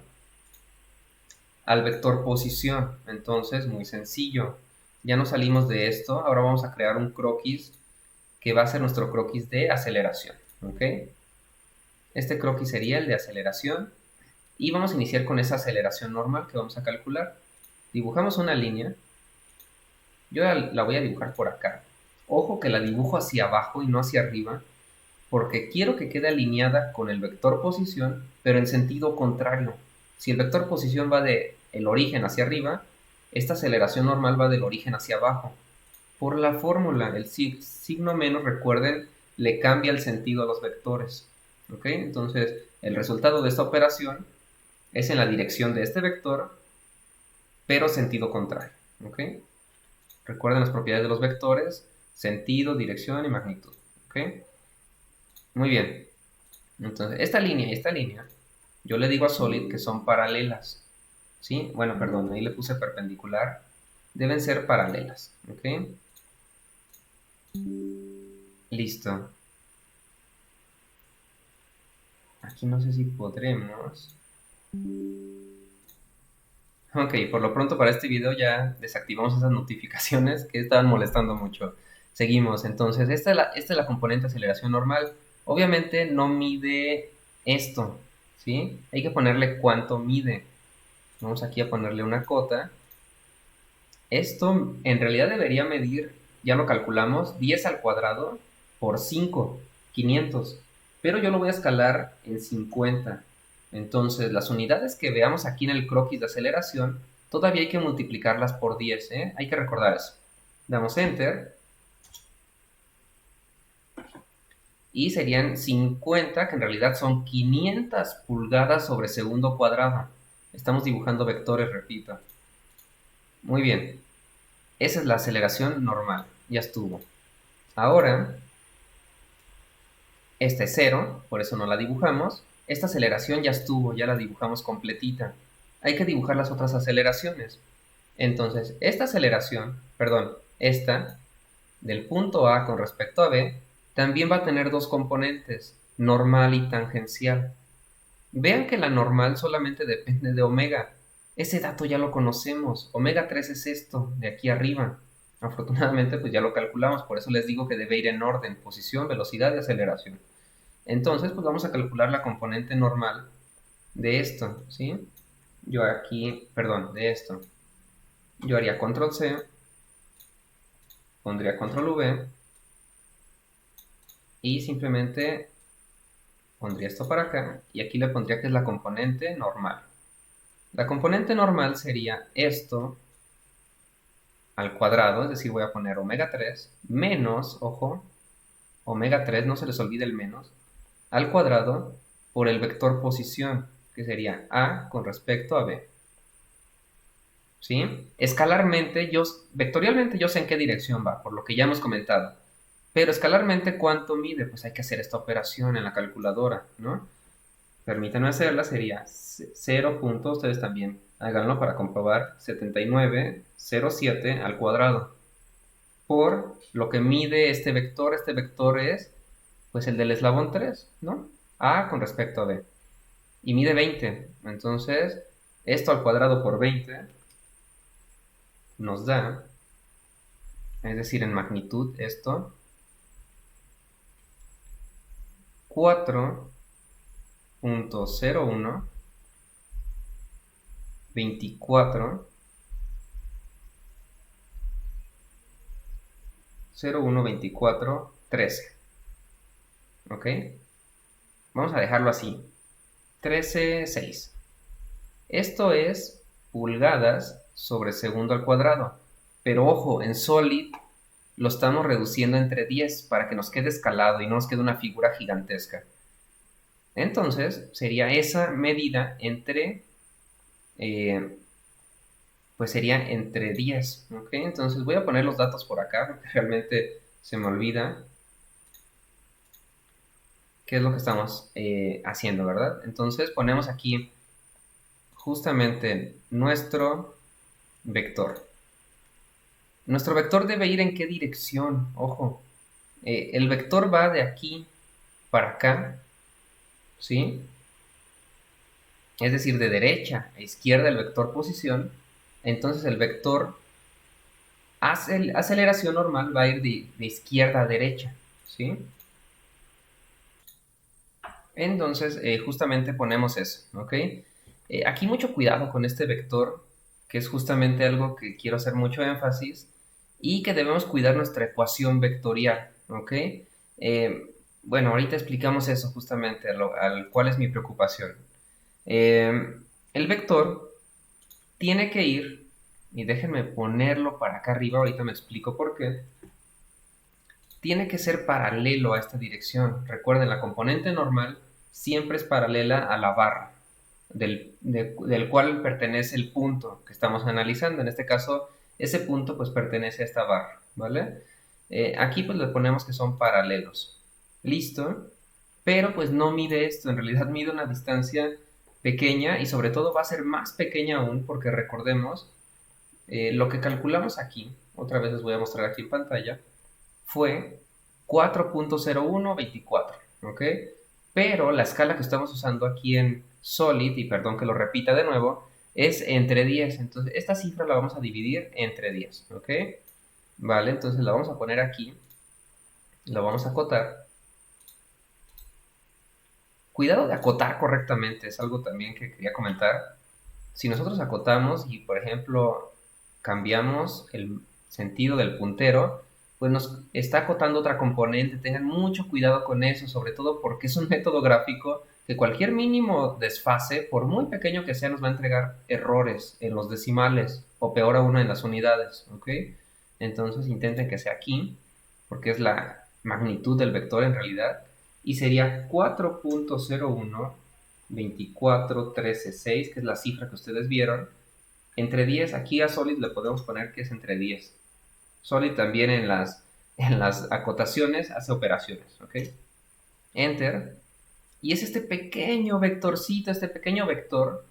al vector posición. Entonces, muy sencillo. Ya nos salimos de esto. Ahora vamos a crear un croquis que va a ser nuestro croquis de aceleración, ¿ok? Este croquis sería el de aceleración y vamos a iniciar con esa aceleración normal que vamos a calcular. Dibujamos una línea. Yo la voy a dibujar por acá. Ojo que la dibujo hacia abajo y no hacia arriba, porque quiero que quede alineada con el vector posición, pero en sentido contrario. Si el vector posición va de el origen hacia arriba, esta aceleración normal va del origen hacia abajo. Por la fórmula, el signo menos, recuerden, le cambia el sentido a los vectores. ¿Ok? Entonces, el resultado de esta operación es en la dirección de este vector, pero sentido contrario. ¿Ok? Recuerden las propiedades de los vectores, sentido, dirección y magnitud. ¿Ok? Muy bien. Entonces, esta línea y esta línea, yo le digo a Solid que son paralelas. ¿Sí? Bueno, perdón, ahí le puse perpendicular. Deben ser paralelas. ¿Ok? Listo. Aquí no sé si podremos. Ok, por lo pronto para este video ya desactivamos esas notificaciones que estaban molestando mucho. Seguimos, entonces, esta es la componente aceleración normal. Obviamente no mide esto, ¿sí? Hay que ponerle cuánto mide. Vamos aquí a ponerle una cota. Esto en realidad debería medir, ya lo calculamos, 10 al cuadrado por 5, 500. Pero yo lo voy a escalar en 50. Entonces, las unidades que veamos aquí en el croquis de aceleración, todavía hay que multiplicarlas por 10, ¿eh? Hay que recordar eso. Damos Enter. Y serían 50, que en realidad son 500 pulgadas sobre segundo cuadrado. Estamos dibujando vectores, repito. Muy bien. Esa es la aceleración normal, ya estuvo. Ahora, esta es 0, por eso no la dibujamos. Esta aceleración ya estuvo, ya la dibujamos completita. Hay que dibujar las otras aceleraciones. Entonces, esta aceleración, perdón, esta del punto A con respecto a B, también va a tener dos componentes, normal y tangencial. Vean que la normal solamente depende de omega. Ese dato ya lo conocemos. Omega 3 es esto, de aquí arriba. Afortunadamente, pues ya lo calculamos, por eso les digo que debe ir en orden, posición, velocidad y aceleración. Entonces, pues vamos a calcular la componente normal de esto, ¿sí? Yo aquí, perdón, de esto. Yo haría control C, pondría control V y simplemente pondría esto para acá y aquí le pondría que es la componente normal. La componente normal sería esto al cuadrado, es decir, voy a poner omega 3 menos, ojo, omega 3, no se les olvide el menos, al cuadrado por el vector posición, que sería A con respecto a B. ¿Sí? Escalarmente, vectorialmente yo sé en qué dirección va, por lo que ya hemos comentado. Pero escalarmente, ¿cuánto mide? Pues hay que hacer esta operación en la calculadora, ¿no? Permítanme hacerla, sería 0. Ustedes también háganlo para comprobar, 79,07 al cuadrado. Por lo que mide este vector es, pues el del eslabón 3, ¿no? A con respecto a B. Y mide 20, entonces, esto al cuadrado por 20 nos da, es decir, en magnitud esto, 4,01, 24, 01, 24, 13. ¿Ok? Vamos a dejarlo así. 13,6. Esto es pulgadas sobre segundo al cuadrado. Pero ojo, en Solid lo estamos reduciendo entre 10 para que nos quede escalado y no nos quede una figura gigantesca. Entonces, sería esa medida entre, pues sería entre 10, ¿ok? Entonces voy a poner los datos por acá porque realmente se me olvida qué es lo que estamos haciendo, ¿verdad? Entonces ponemos aquí justamente nuestro vector. Nuestro vector debe ir en qué dirección, ojo. El vector va de aquí para acá, ¿sí? Es decir, de derecha a izquierda el vector posición. Entonces el vector aceleración normal va a ir de izquierda a derecha, ¿sí? Entonces, justamente ponemos eso, ¿ok? Aquí mucho cuidado con este vector, que es justamente algo que quiero hacer mucho énfasis, y que debemos cuidar nuestra ecuación vectorial, ¿ok? Bueno, ahorita explicamos eso justamente, al cual es mi preocupación. El vector tiene que ir, y déjenme ponerlo para acá arriba, ahorita me explico por qué, tiene que ser paralelo a esta dirección. Recuerden, la componente normal siempre es paralela a la barra del cual pertenece el punto que estamos analizando. En este caso, ese punto pues pertenece a esta barra, ¿vale? Aquí pues le ponemos que son paralelos. Listo, pero pues no mide esto, en realidad mide una distancia pequeña y sobre todo va a ser más pequeña aún porque recordemos, lo que calculamos aquí, otra vez les voy a mostrar aquí en pantalla, fue 4,0124, ¿ok? Pero la escala que estamos usando aquí en Solid, y perdón que lo repita de nuevo, es entre 10. Entonces, esta cifra la vamos a dividir entre 10, ¿ok? Vale, entonces la vamos a poner aquí, la vamos a acotar. Cuidado de acotar correctamente, es algo también que quería comentar. Si nosotros acotamos y, por ejemplo, cambiamos el sentido del puntero, pues nos está acotando otra componente. Tengan mucho cuidado con eso, sobre todo porque es un método gráfico que cualquier mínimo desfase, por muy pequeño que sea, nos va a entregar errores en los decimales o peor aún en las unidades, ¿ok? Entonces intenten que sea aquí, porque es la magnitud del vector en realidad, y sería 4,012413,6, que es la cifra que ustedes vieron, entre 10. Aquí a Solid le podemos poner que es entre 10. Solid también en las acotaciones hace operaciones, ¿ok? Enter. Y es este pequeño vectorcito, este pequeño vector,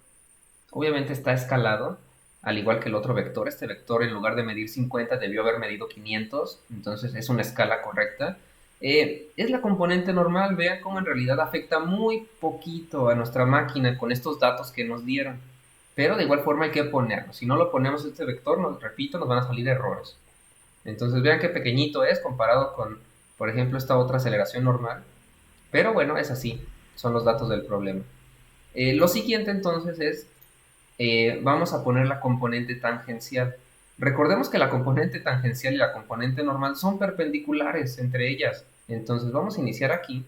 obviamente está escalado, al igual que el otro vector. Este vector en lugar de medir 50 debió haber medido 500, entonces es una escala correcta. Es la componente normal, vean cómo en realidad afecta muy poquito a nuestra máquina con estos datos que nos dieron. Pero de igual forma hay que ponerlo. Si no lo ponemos este vector, repito, nos van a salir errores. Entonces vean qué pequeñito es comparado con, por ejemplo, esta otra aceleración normal. Pero bueno, es así, son los datos del problema. Lo siguiente entonces es, vamos a poner la componente tangencial. Recordemos que la componente tangencial y la componente normal son perpendiculares entre ellas. Entonces vamos a iniciar aquí.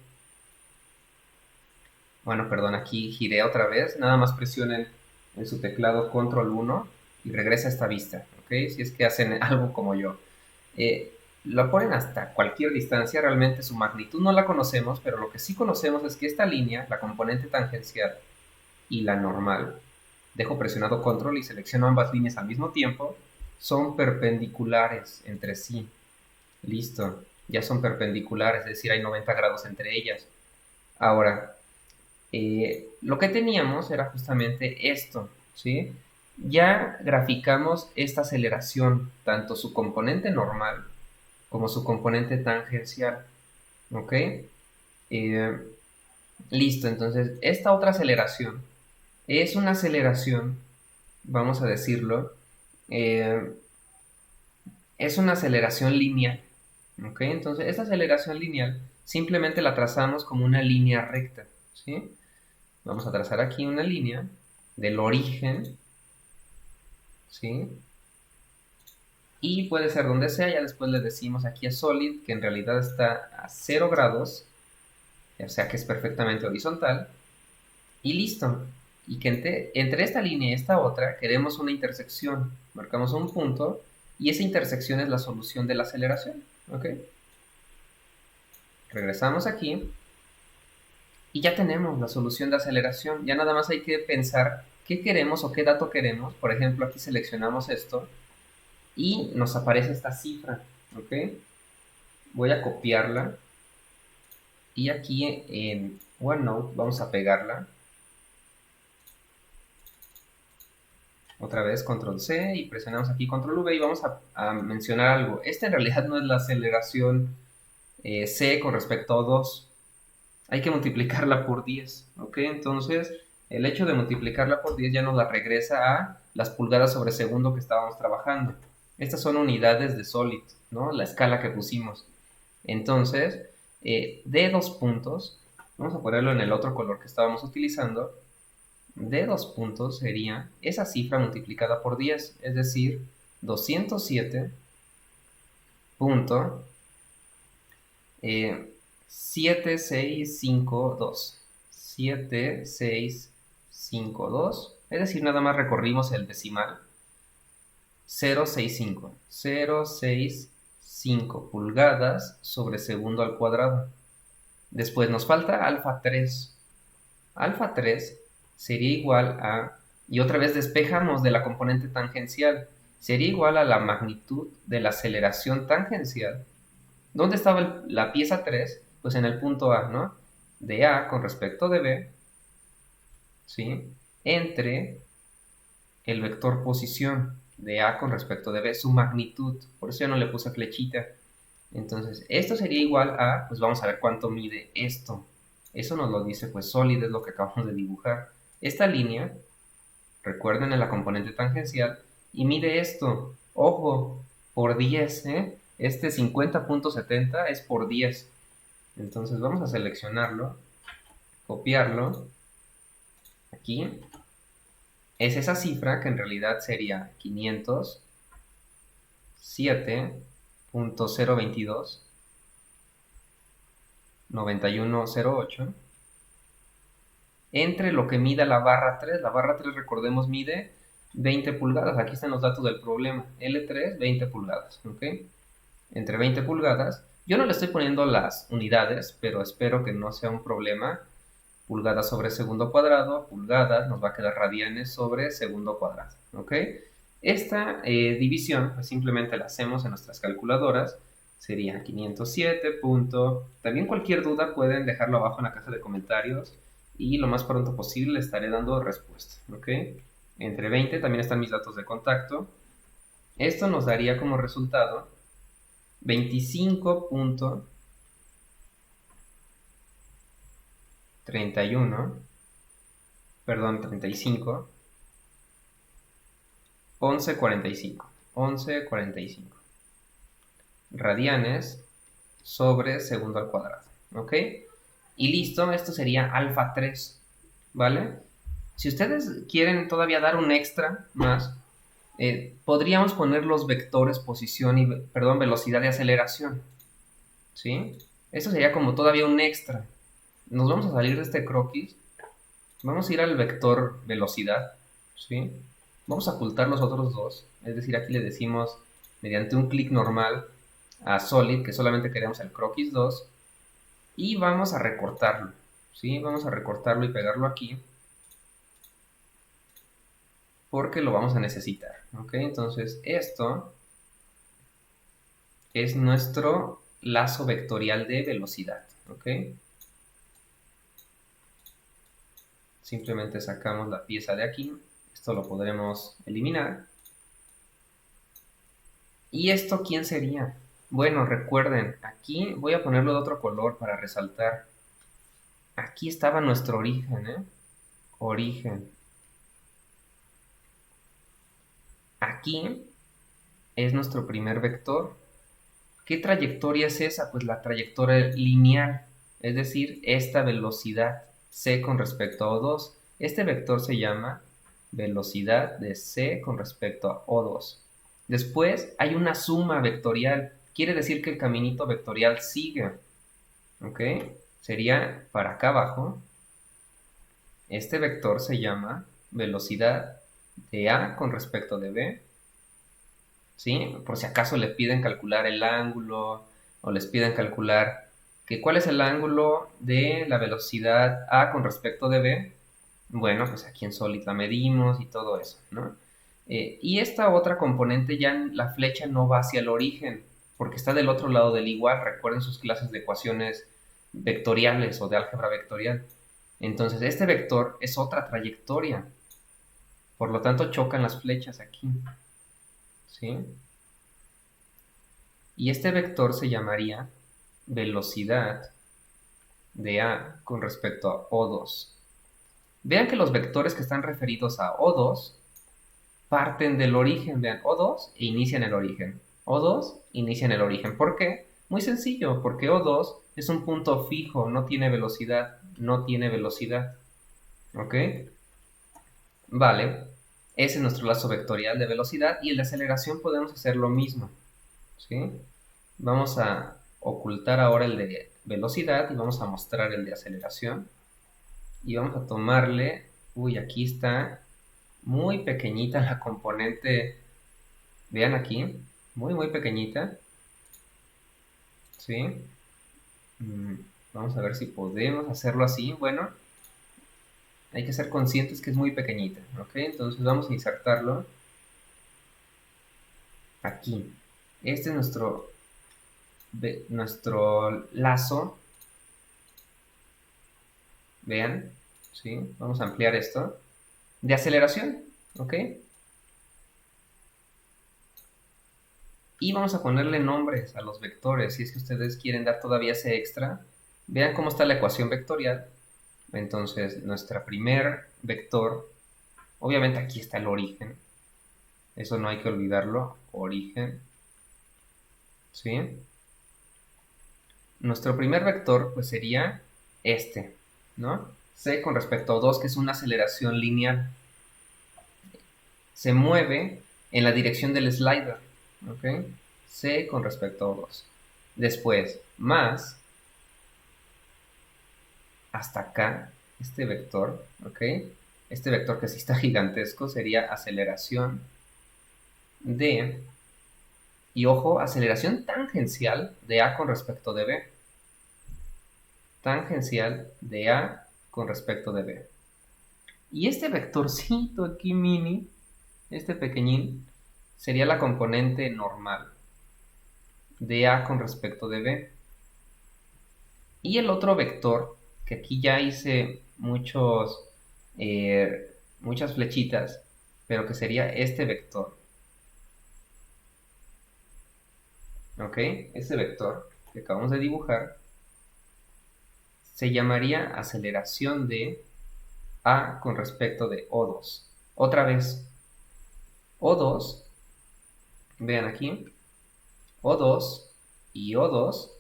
Bueno, perdón, aquí giré otra vez. Nada más presionen en su teclado control 1 y regresa a esta vista, ¿ok? Si es que hacen algo como yo. Lo ponen hasta cualquier distancia, realmente su magnitud no la conocemos, pero lo que sí conocemos es que esta línea, la componente tangencial y la normal, dejo presionado control y selecciono ambas líneas al mismo tiempo, son perpendiculares entre sí. Listo, ya son perpendiculares, es decir, hay 90 grados entre ellas. Ahora, lo que teníamos era justamente esto, ¿sí? Ya graficamos esta aceleración, tanto su componente normal como su componente tangencial, ¿ok? Eh, listo, entonces esta otra aceleración es una aceleración, vamos a decirlo, eh, es una aceleración lineal, ¿ok? Entonces esta aceleración lineal simplemente la trazamos como una línea recta, ¿sí? Vamos a trazar aquí una línea del origen, ¿sí? Y puede ser donde sea, ya después le decimos aquí a Solid que en realidad está a 0 grados, o sea que es perfectamente horizontal, y listo. Y que entre esta línea y esta otra queremos una intersección. Marcamos un punto y esa intersección es la solución de la aceleración, ¿ok? Regresamos aquí y ya tenemos la solución de aceleración. Ya nada más hay que pensar qué queremos o qué dato queremos. Por ejemplo, aquí seleccionamos esto y nos aparece esta cifra, ¿ok? Voy a copiarla y aquí en OneNote vamos a pegarla. Otra vez control C y presionamos aquí control V y vamos a mencionar algo. Esta en realidad no es la aceleración C con respecto a 2. Hay que multiplicarla por 10, ¿ok? Entonces, el hecho de multiplicarla por 10 ya nos la regresa a las pulgadas sobre segundo que estábamos trabajando. Estas son unidades de Solid, ¿no? La escala que pusimos. Entonces, de 2 puntos, vamos a ponerlo en el otro color que estábamos utilizando, de 2 puntos sería esa cifra multiplicada por 10, es decir, 207.7652. 7652, es decir, nada más recorrimos el decimal. 0.65 pulgadas sobre segundo al cuadrado. Después nos falta alfa 3. Alfa 3 sería igual a, y otra vez despejamos de la componente tangencial, sería igual a la magnitud de la aceleración tangencial. ¿Dónde estaba la pieza 3? Pues en el punto A, ¿no? De A con respecto de B, ¿sí? Entre el vector posición de A con respecto de B, su magnitud. Por eso ya no le puse flechita. Entonces, esto sería igual a, pues vamos a ver cuánto mide esto. Eso nos lo dice, pues Solid es lo que acabamos de dibujar. Esta línea, recuerden en la componente tangencial, y mide esto. Ojo, por 10, ¿eh? Este 50.70 es por 10. Entonces vamos a seleccionarlo, copiarlo, aquí. Es esa cifra que en realidad sería 507.022.9108 entre lo que mida la barra 3. La barra 3, recordemos, mide 20 pulgadas. Aquí están los datos del problema. L3, 20 pulgadas, ¿ok? Entre 20 pulgadas. Yo no le estoy poniendo las unidades, pero espero que no sea un problema. Pulgadas sobre segundo cuadrado, pulgadas, nos va a quedar radianes sobre segundo cuadrado, ¿ok? Esta división pues simplemente la hacemos en nuestras calculadoras. Sería 507. También cualquier duda pueden dejarlo abajo en la caja de comentarios y lo más pronto posible les estaré dando respuesta, ¿ok? Entre 20 también están mis datos de contacto. Esto nos daría como resultado 25.31, perdón, 35, 11.45 radianes sobre segundo al cuadrado, ¿ok? Y listo, esto sería alfa 3, ¿vale? Si ustedes quieren todavía dar un extra más, podríamos poner los vectores posición y, perdón, velocidad de aceleración, ¿sí? Esto sería como todavía un extra. Nos vamos a salir de este croquis, vamos a ir al vector velocidad, ¿sí? Vamos a ocultar los otros dos, es decir, aquí le decimos mediante un clic normal a Solid que solamente queremos el croquis 2 y vamos a recortarlo, ¿sí? Vamos a recortarlo y pegarlo aquí porque lo vamos a necesitar, ¿ok? Entonces esto es nuestro lazo vectorial de velocidad, ¿ok? Simplemente sacamos la pieza de aquí, esto lo podremos eliminar. ¿Y esto quién sería? Bueno, recuerden, aquí voy a ponerlo de otro color para resaltar. Aquí estaba nuestro origen, ¿eh? Origen. Aquí es nuestro primer vector. ¿Qué trayectoria es esa? Pues la trayectoria lineal, es decir, esta velocidad c con respecto a O2. Este vector se llama velocidad de c con respecto a O2. Después hay una suma vectorial, quiere decir que el caminito vectorial sigue, ¿ok? Sería para acá abajo. Este vector se llama velocidad de a con respecto de b, ¿sí? Por si acaso le piden calcular el ángulo o les piden calcular que cuál es el ángulo de la velocidad a con respecto de b. Bueno, pues aquí en Solid la medimos y todo eso, ¿no? Y esta otra componente ya la flecha no va hacia el origen, porque está del otro lado del igual. Recuerden sus clases de ecuaciones vectoriales o de álgebra vectorial. Entonces, este vector es otra trayectoria. Por lo tanto, chocan las flechas aquí, ¿sí? Y este vector se llamaría velocidad de A con respecto a O2. Vean que los vectores que están referidos a O2 parten del origen. Vean, O2 e inician el origen. O2 inician el origen. ¿Por qué? Muy sencillo, porque O2 es un punto fijo, no tiene velocidad. No tiene velocidad. ¿Ok? Vale. Ese es nuestro lazo vectorial de velocidad y el de aceleración podemos hacer lo mismo. ¿Sí? Vamos a ocultar ahora el de velocidad y vamos a mostrar el de aceleración. Y vamos a tomarle, uy, aquí está muy pequeñita la componente, vean aquí, muy muy pequeñita, ¿sí? Vamos a ver si podemos hacerlo así. Bueno, hay que ser conscientes que es muy pequeñita, ¿ok? Entonces vamos a insertarlo aquí. Este es nuestro lazo, vean, ¿sí? Vamos a ampliar esto, de aceleración, ¿ok? Y vamos a ponerle nombres a los vectores, si es que ustedes quieren dar todavía ese extra. Vean cómo está la ecuación vectorial. Entonces, nuestra primer vector, obviamente aquí está el origen, eso no hay que olvidarlo, origen, ¿sí? Nuestro primer vector, pues sería este, ¿no? C con respecto a 2, que es una aceleración lineal. Se mueve en la dirección del slider, ¿ok? C con respecto a 2. Después, más, hasta acá, este vector, ¿ok? Este vector que sí está gigantesco sería aceleración de, y ojo, aceleración tangencial de A con respecto de B. Tangencial de A con respecto de B. Y este vectorcito aquí mini, este pequeñín, sería la componente normal de A con respecto de B. Y el otro vector, que aquí ya hice muchas flechitas, pero que sería este vector. ¿Ok? Este vector que acabamos de dibujar se llamaría aceleración de A con respecto de O2. Otra vez, O2, vean aquí, O2 y O2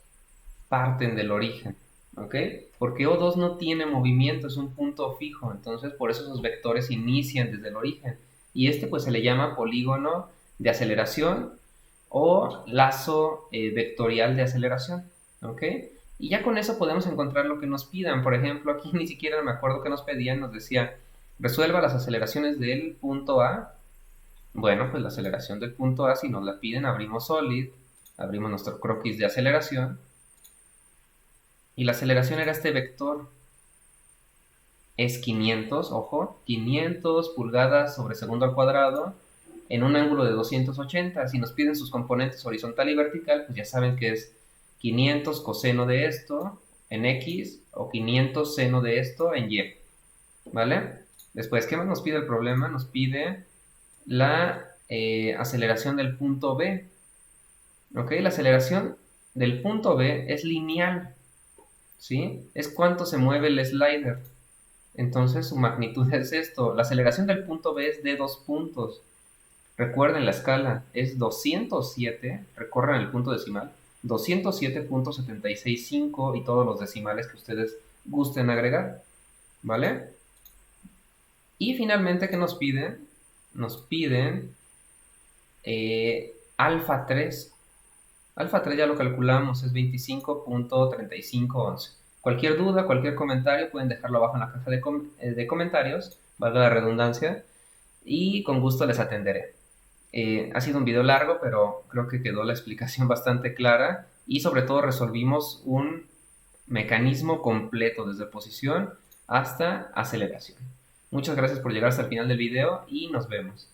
parten del origen, ¿ok? Porque O2 no tiene movimiento, es un punto fijo, entonces por eso esos vectores inician desde el origen. Y este pues se le llama polígono de aceleración o lazo vectorial de aceleración, ¿ok? Y ya con eso podemos encontrar lo que nos pidan. Por ejemplo, aquí ni siquiera me acuerdo que nos pedían, nos decía, resuelva las aceleraciones del punto A. Bueno, pues la aceleración del punto A, si nos la piden, abrimos Solid, abrimos nuestro croquis de aceleración, y la aceleración era este vector. Es 500, ojo, 500 pulgadas sobre segundo al cuadrado en un ángulo de 280. Si nos piden sus componentes horizontal y vertical, pues ya saben que es 500 coseno de esto en X o 500 seno de esto en Y. ¿Vale? Después, ¿qué más nos pide el problema? Nos pide la aceleración del punto B. ¿Ok? La aceleración del punto B es lineal. ¿Sí? Es cuánto se mueve el slider. Entonces su magnitud es esto. La aceleración del punto B es de 2 puntos. Recuerden la escala, es 207, recorran el punto decimal, 207.765 y todos los decimales que ustedes gusten agregar, ¿vale? Y finalmente, ¿qué nos piden? Nos piden alfa 3. Alfa 3 ya lo calculamos, es 25.3511. Cualquier duda, cualquier comentario, pueden dejarlo abajo en la caja de comentarios, valga la redundancia, y con gusto les atenderé. Ha sido un video largo, pero creo que quedó la explicación bastante clara y sobre todo resolvimos un mecanismo completo desde posición hasta aceleración. Muchas gracias por llegar hasta el final del video y nos vemos.